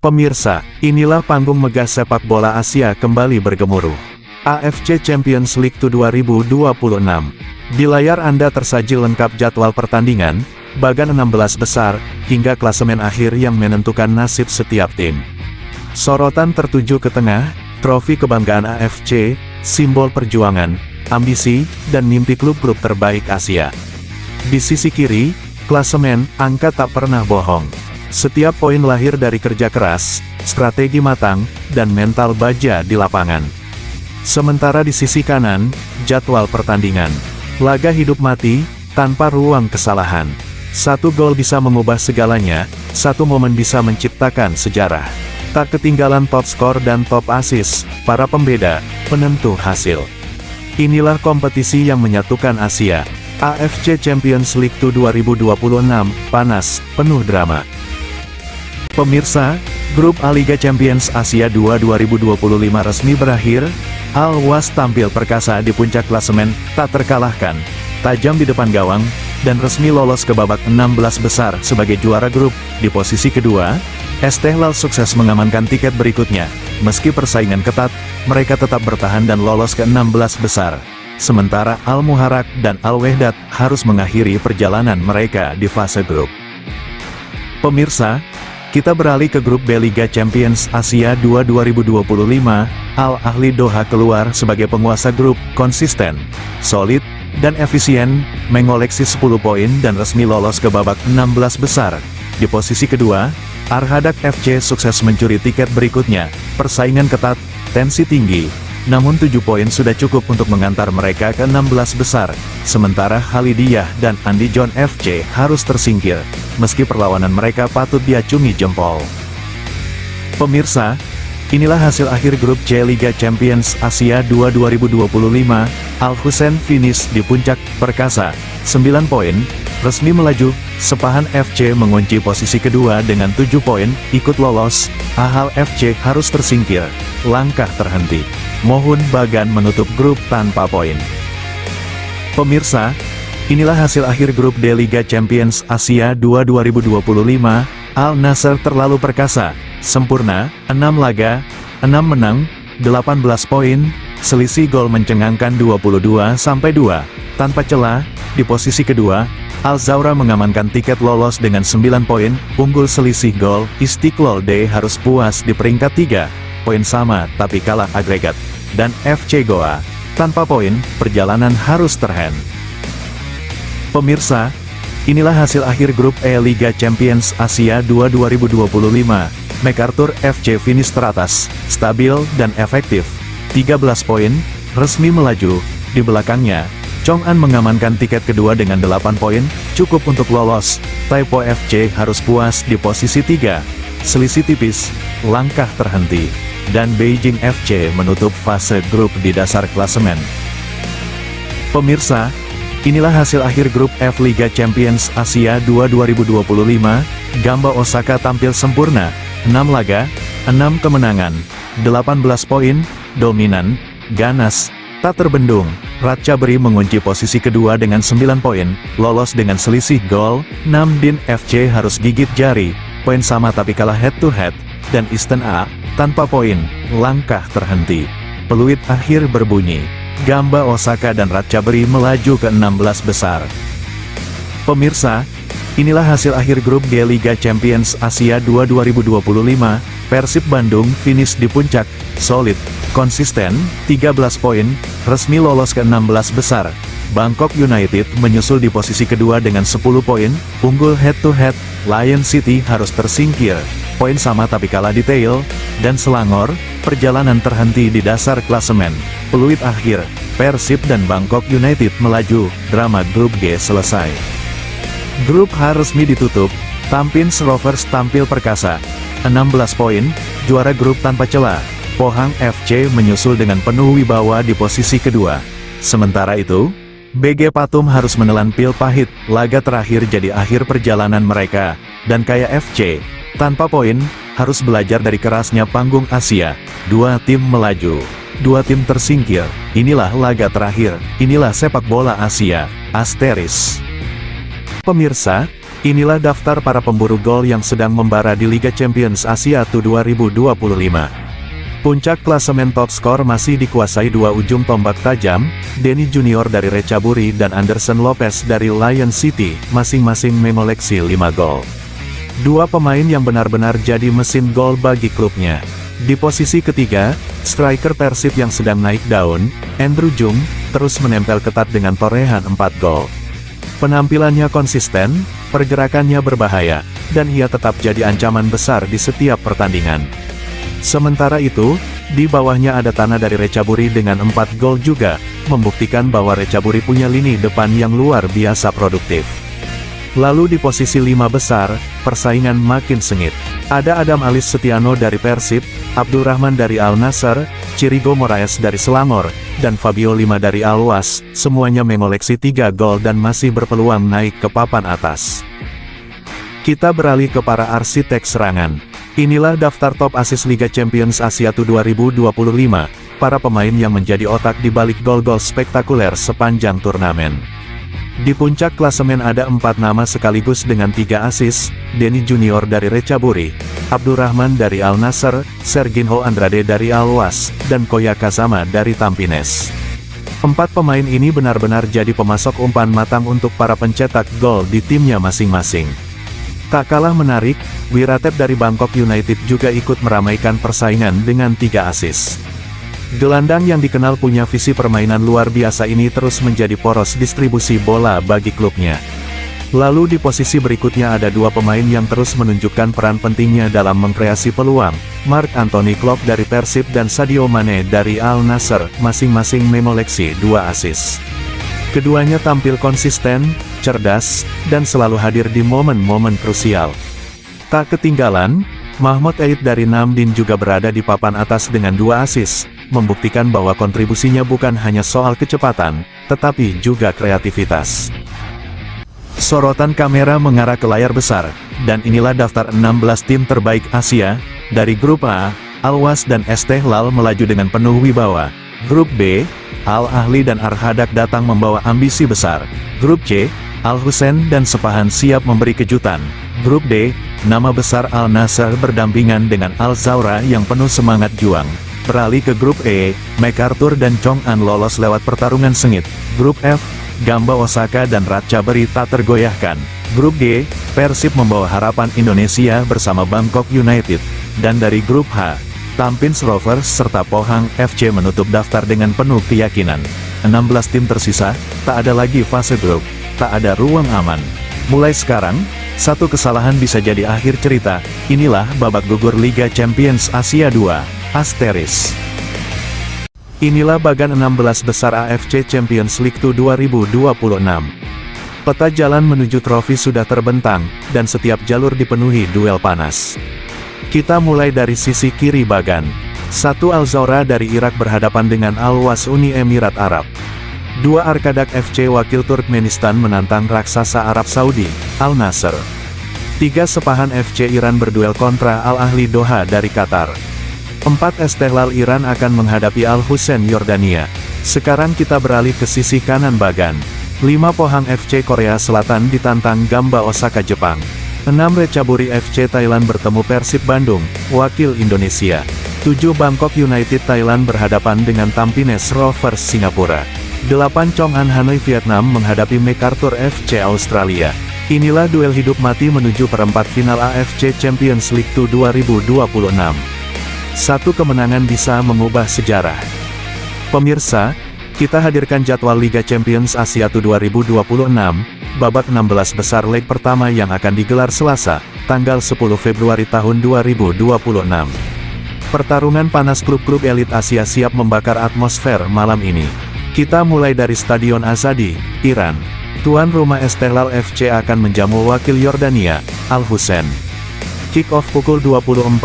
Pemirsa, inilah panggung megah sepak bola Asia kembali bergemuruh. AFC Champions League 2026. Di layar Anda tersaji lengkap jadwal pertandingan, bagan 16 besar, hingga klasemen akhir yang menentukan nasib setiap tim. Sorotan tertuju ke tengah, trofi kebanggaan AFC, simbol perjuangan, ambisi, dan mimpi klub-klub terbaik Asia. Di sisi kiri, klasemen, angka tak pernah bohong. Setiap poin lahir dari kerja keras, strategi matang, dan mental baja di lapangan. Sementara di sisi kanan, jadwal pertandingan. Laga hidup mati, tanpa ruang kesalahan. Satu gol bisa mengubah segalanya, satu momen bisa menciptakan sejarah. Tak ketinggalan top skor dan top assist, para pembeda, penentu hasil. Inilah kompetisi yang menyatukan Asia. AFC Champions League 2026, panas, penuh drama. Pemirsa, grup A Liga Champions Asia 2 2025 resmi berakhir. Al-Was tampil perkasa di puncak klasemen, tak terkalahkan, tajam di depan gawang, dan resmi lolos ke babak 16 besar sebagai juara grup. Di posisi kedua, Istiqlal sukses mengamankan tiket berikutnya. Meski persaingan ketat, mereka tetap bertahan dan lolos ke 16 besar. Sementara Al-Muharraq dan Al-Wehdat harus mengakhiri perjalanan mereka di fase grup. Pemirsa, kita beralih ke grup B Liga Champions Asia 2 2025, Al-Ahli Doha keluar sebagai penguasa grup, konsisten, solid, dan efisien, mengoleksi 10 poin dan resmi lolos ke babak 16 besar. Di posisi kedua, Arhadak FC sukses mencuri tiket berikutnya, persaingan ketat, tensi tinggi, namun 7 poin sudah cukup untuk mengantar mereka ke 16 besar. Sementara Halidiyah dan Andijon FC harus tersingkir, meski perlawanan mereka patut diacungi jempol. Pemirsa, inilah hasil akhir grup C Liga Champions Asia 2 2025, Al-Hussein finish di puncak, perkasa, 9 poin, resmi melaju, Sepahan FC mengunci posisi kedua dengan 7 poin, ikut lolos, Ahal FC harus tersingkir, langkah terhenti. Mohun Bagan menutup grup tanpa poin. Pemirsa, inilah hasil akhir grup D Liga Champions Asia 2 2025, Al-Nassr terlalu perkasa, sempurna, 6 laga, 6 menang, 18 poin, selisih gol mencengangkan 22-2, tanpa celah. Di posisi kedua, Al-Zawra mengamankan tiket lolos dengan 9 poin, unggul selisih gol. Istiqlal D harus puas di peringkat 3, poin sama tapi kalah agregat. Dan FC Goa, tanpa poin, perjalanan harus terhenti. Pemirsa, inilah hasil akhir grup E Liga Champions Asia 2 2025, MacArthur FC finish teratas, stabil dan efektif, 13 poin, resmi melaju. Di belakangnya, Chong'an mengamankan tiket kedua dengan 8 poin, cukup untuk lolos. Taipo FC harus puas di posisi 3, selisih tipis, langkah terhenti. Dan Beijing FC menutup fase grup di dasar klasemen. Pemirsa, inilah hasil akhir grup F Liga Champions Asia 2 2025, Gamba Osaka tampil sempurna, 6 laga, 6 kemenangan, 18 poin, dominan, ganas, tak terbendung. Ratchaburi mengunci posisi kedua dengan 9 poin, lolos dengan selisih gol. Namdin FC harus gigit jari, poin sama tapi kalah head to head. Dan Eastern A, tanpa poin, langkah terhenti. Peluit akhir berbunyi, Gamba Osaka dan Ratchaburi melaju ke 16 besar. Pemirsa, inilah hasil akhir grup G Liga Champions Asia 2 2025, Persib Bandung finish di puncak, solid, konsisten, 13 poin, resmi lolos ke 16 besar. Bangkok United menyusul di posisi kedua dengan 10 poin, unggul head to head. Lion City harus tersingkir, poin sama tapi kalah di tail. Dan Selangor, perjalanan terhenti di dasar klasemen. Peluit akhir, Persib dan Bangkok United melaju, drama grup G selesai. Grup H resmi ditutup, Tampines Rovers tampil perkasa, 16 poin, juara grup tanpa celah. Pohang FC menyusul dengan penuh wibawa di posisi kedua. Sementara itu, BG Patum harus menelan pil pahit, laga terakhir jadi akhir perjalanan mereka. Dan Kaya FC, tanpa poin, harus belajar dari kerasnya panggung Asia. 2 tim melaju, 2 tim tersingkir. Inilah laga terakhir, inilah sepak bola Asia, asteris. Pemirsa, Inilah daftar para pemburu gol yang sedang membara di Liga Champions Asia Tu 2025. Puncak klasemen top skor masih dikuasai dua ujung tombak tajam, Denny Junior dari Recaburi dan Anderson Lopez dari Lion City, masing-masing mengoleksi 5 gol. Dua pemain yang benar-benar jadi mesin gol bagi klubnya. Di posisi ketiga, striker Persib yang sedang naik daun, Andrew Jung, terus menempel ketat dengan torehan 4 gol. Penampilannya konsisten, pergerakannya berbahaya, dan ia tetap jadi ancaman besar di setiap pertandingan. Sementara itu, di bawahnya ada Tana dari Recaburi dengan 4 gol juga, membuktikan bahwa Recaburi punya lini depan yang luar biasa produktif. Lalu di posisi 5 besar, persaingan makin sengit. Ada Adam Alis Setiano dari Persib, Abdul Rahman dari Al Nassr, Chirigo Moraes dari Selangor, dan Fabio Lima dari Al-Was, semuanya mengoleksi 3 gol dan masih berpeluang naik ke papan atas. Kita beralih ke para arsitek serangan. Inilah daftar top asis Liga Champions Asia Tu 2025, para pemain yang menjadi otak di balik gol-gol spektakuler sepanjang turnamen. Di puncak klasemen ada 4 nama sekaligus dengan 3 asis, Denny Junior dari Recaburi, Abdul Rahman dari Al Nassr, Serginho Andrade dari Al-Was, dan Koya Kazama dari Tampines. 4 pemain ini benar-benar jadi pemasok umpan matang untuk para pencetak gol di timnya masing-masing. Tak kalah menarik, Wiratep dari Bangkok United juga ikut meramaikan persaingan dengan 3 asis. Gelandang yang dikenal punya visi permainan luar biasa ini terus menjadi poros distribusi bola bagi klubnya. Lalu di posisi berikutnya ada 2 pemain yang terus menunjukkan peran pentingnya dalam mengkreasi peluang, Marc Anthony Klopp dari Persib dan Sadio Mane dari Al Nassr, masing-masing mengoleksi 2 asis. Keduanya tampil konsisten, cerdas, dan selalu hadir di momen-momen krusial. Tak ketinggalan, Mahmud Eid dari Namdin juga berada di papan atas dengan 2 asis, membuktikan bahwa kontribusinya bukan hanya soal kecepatan, tetapi juga kreativitas. Sorotan kamera mengarah ke layar besar, dan inilah daftar 16 tim terbaik Asia. Dari Grup A, Al-Was dan Istiqlal melaju dengan penuh wibawa. Grup B, Al-Ahli dan Arhadak datang membawa ambisi besar. Grup C, Al-Hussein dan Sepahan siap memberi kejutan. Grup D, nama besar Al Nassr berdampingan dengan Al-Zawra yang penuh semangat juang. Beralih ke Grup E, MacArthur dan Chong'an lolos lewat pertarungan sengit. Grup F, Gamba Osaka dan Ratchaburi tak tergoyahkan. Grup G, Persib membawa harapan Indonesia bersama Bangkok United. Dan dari Grup H, Tampines Rovers serta Pohang FC menutup daftar dengan penuh keyakinan. 16 tim tersisa, tak ada lagi fase grup, tak ada ruang aman. Mulai sekarang, satu kesalahan bisa jadi akhir cerita. Inilah babak gugur Liga Champions Asia 2, Asteris. Inilah bagan 16 besar AFC Champions League 2026. Peta jalan menuju trofi sudah terbentang, dan setiap jalur dipenuhi duel panas. Kita mulai dari sisi kiri bagan. 1 Al-Zawra dari Irak berhadapan dengan Al-Was Uni Emirat Arab. 2 Arkadak FC wakil Turkmenistan menantang raksasa Arab Saudi, Al Nassr. 3 Sepahan FC Iran berduel kontra Al-Ahli Doha dari Qatar. 4 Istiqlal Iran akan menghadapi Al-Hussein Yordania. Sekarang kita beralih ke sisi kanan bagan. 5 Pohang FC Korea Selatan ditantang Gamba Osaka Jepang. 6 Recaburi FC Thailand bertemu Persib Bandung, wakil Indonesia. 7 Bangkok United Thailand berhadapan dengan Tampines Rovers Singapura. 8 Chong'an Hanoi Vietnam menghadapi MacArthur FC Australia. Inilah duel hidup mati menuju perempat final AFC Champions League 2026. Satu kemenangan bisa mengubah sejarah. Pemirsa, kita hadirkan jadwal Liga Champions Asia 2026, babak 16 besar leg pertama yang akan digelar Selasa, tanggal 10 Februari tahun 2026. Pertarungan panas klub-klub elit Asia siap membakar atmosfer malam ini. Kita mulai dari Stadion Azadi, Iran. Tuan rumah Istiqlal FC akan menjamu wakil Yordania, Al-Hussein. Kick-off pukul 20.45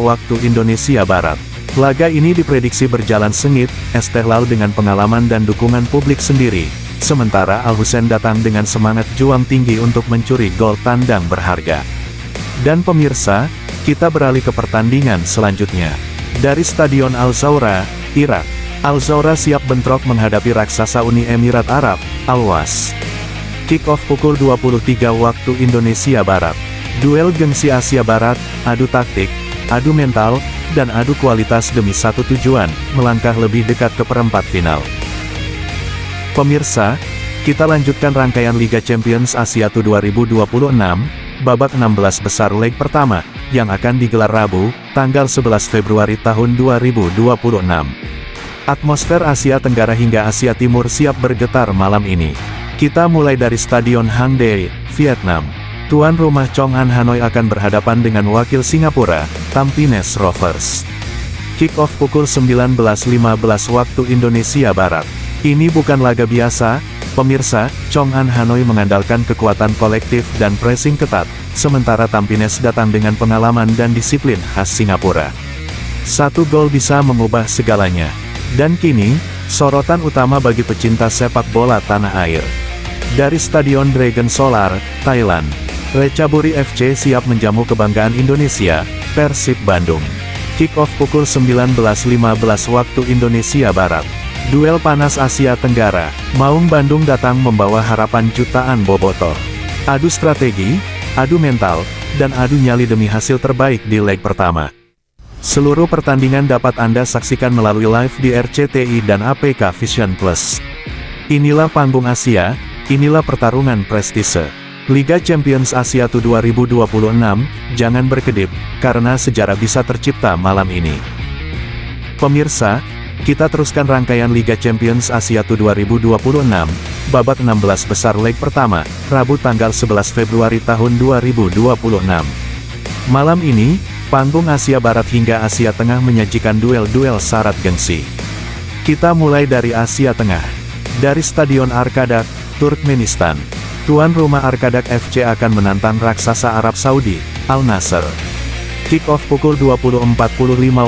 waktu Indonesia Barat. Laga ini diprediksi berjalan sengit, Istiqlal dengan pengalaman dan dukungan publik sendiri, sementara Al-Hussein datang dengan semangat juang tinggi untuk mencuri gol tandang berharga. Dan pemirsa, kita beralih ke pertandingan selanjutnya. Dari Stadion Al-Zawra, Irak, Al-Zawra siap bentrok menghadapi raksasa Uni Emirat Arab, Al-Was. Kick-off pukul 23 waktu Indonesia Barat. Duel gengsi Asia Barat, adu taktik, adu mental, dan adu kualitas demi satu tujuan, melangkah lebih dekat ke perempat final. Pemirsa, kita lanjutkan rangkaian Liga Champions Asia Tu 2026, babak 16 besar leg pertama, yang akan digelar Rabu, tanggal 11 Februari tahun 2026. Atmosfer Asia Tenggara hingga Asia Timur siap bergetar malam ini. Kita mulai dari Stadion Hangdae, Vietnam. Tuan rumah Chong An Hanoi akan berhadapan dengan wakil Singapura, Tampines Rovers. Kick-off pukul 19.15 waktu Indonesia Barat. Ini bukan laga biasa, pemirsa. Chong An Hanoi mengandalkan kekuatan kolektif dan pressing ketat, sementara Tampines datang dengan pengalaman dan disiplin khas Singapura. Satu gol bisa mengubah segalanya. Dan kini, sorotan utama bagi pecinta sepak bola tanah air. Dari Stadion Dragon Solar, Thailand, Ratchaburi FC siap menjamu kebanggaan Indonesia, Persib Bandung. Kick-off pukul 19.15 waktu Indonesia Barat. Duel panas Asia Tenggara, Maung Bandung datang membawa harapan jutaan bobotoh. Adu strategi, adu mental, dan adu nyali demi hasil terbaik di leg pertama. Seluruh pertandingan dapat Anda saksikan melalui live di RCTI dan APK Vision Plus. Inilah panggung Asia, inilah pertarungan prestise. Liga Champions Asia Tu 2026, jangan berkedip, karena sejarah bisa tercipta malam ini. Pemirsa, kita teruskan rangkaian Liga Champions Asia Tu 2026, babak 16 besar leg pertama, Rabu tanggal 11 Februari tahun 2026. Malam ini, panggung Asia Barat hingga Asia Tengah menyajikan duel-duel syarat gengsi. Kita mulai dari Asia Tengah. Dari Stadion Arkadak, Turkmenistan. Tuan rumah Arkadak FC akan menantang raksasa Arab Saudi, Al Nassr. Kick-off pukul 20.45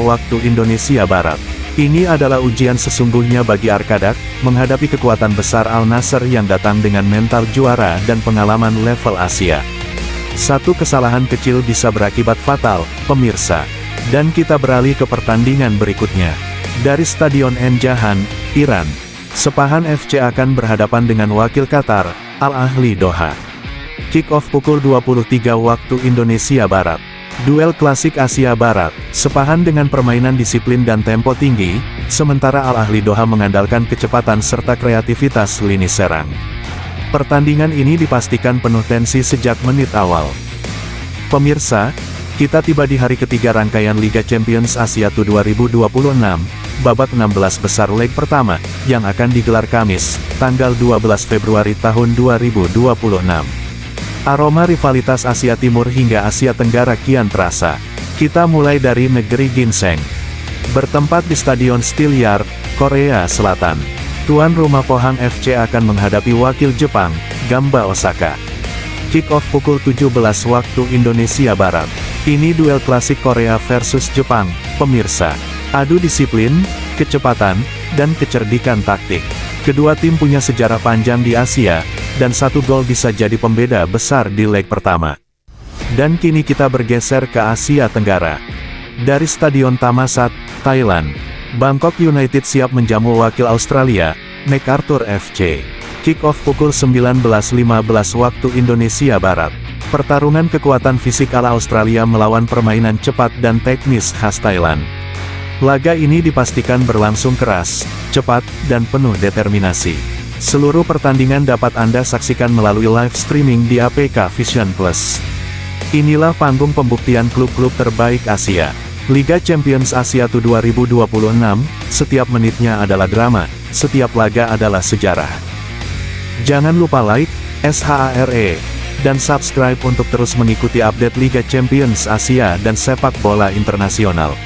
waktu Indonesia Barat. Ini adalah ujian sesungguhnya bagi Arkadak, menghadapi kekuatan besar Al Nassr yang datang dengan mental juara dan pengalaman level Asia. Satu kesalahan kecil bisa berakibat fatal, pemirsa. Dan kita beralih ke pertandingan berikutnya. Dari Stadion Enjahan, Iran. Sepahan FC akan berhadapan dengan wakil Qatar, Al Ahli Doha. Kick-off pukul 23 waktu Indonesia Barat. Duel klasik Asia Barat, sepahan dengan permainan disiplin dan tempo tinggi, sementara Al Ahli Doha mengandalkan kecepatan serta kreativitas lini serang. Pertandingan ini dipastikan penuh tensi sejak menit awal. Pemirsa, kita tiba di hari ketiga rangkaian Liga Champions Asia Tu 2026, babak 16 besar leg pertama, yang akan digelar Kamis, tanggal 12 Februari tahun 2026. Aroma rivalitas Asia Timur hingga Asia Tenggara kian terasa. Kita mulai dari negeri ginseng. Bertempat di Stadion Steelyard, Korea Selatan. Tuan rumah Pohang FC akan menghadapi wakil Jepang, Gamba Osaka. Kick-off pukul 17 waktu Indonesia Barat. Ini duel klasik Korea versus Jepang, pemirsa. Adu disiplin, kecepatan, dan kecerdikan taktik. Kedua tim punya sejarah panjang di Asia, dan satu gol bisa jadi pembeda besar di leg pertama. Dan kini kita bergeser ke Asia Tenggara. Dari Stadion Thammasat, Thailand, Bangkok United siap menjamu wakil Australia, MacArthur FC. Kick-off pukul 19.15 waktu Indonesia Barat. Pertarungan kekuatan fisik ala Australia melawan permainan cepat dan teknis khas Thailand. Laga ini dipastikan berlangsung keras, cepat, dan penuh determinasi. Seluruh pertandingan dapat Anda saksikan melalui live streaming di APK Vision Plus. Inilah panggung pembuktian klub-klub terbaik Asia. Liga Champions Asia Tu 2026, setiap menitnya adalah drama, setiap laga adalah sejarah. Jangan lupa like, share, dan subscribe untuk terus mengikuti update Liga Champions Asia dan sepak bola internasional.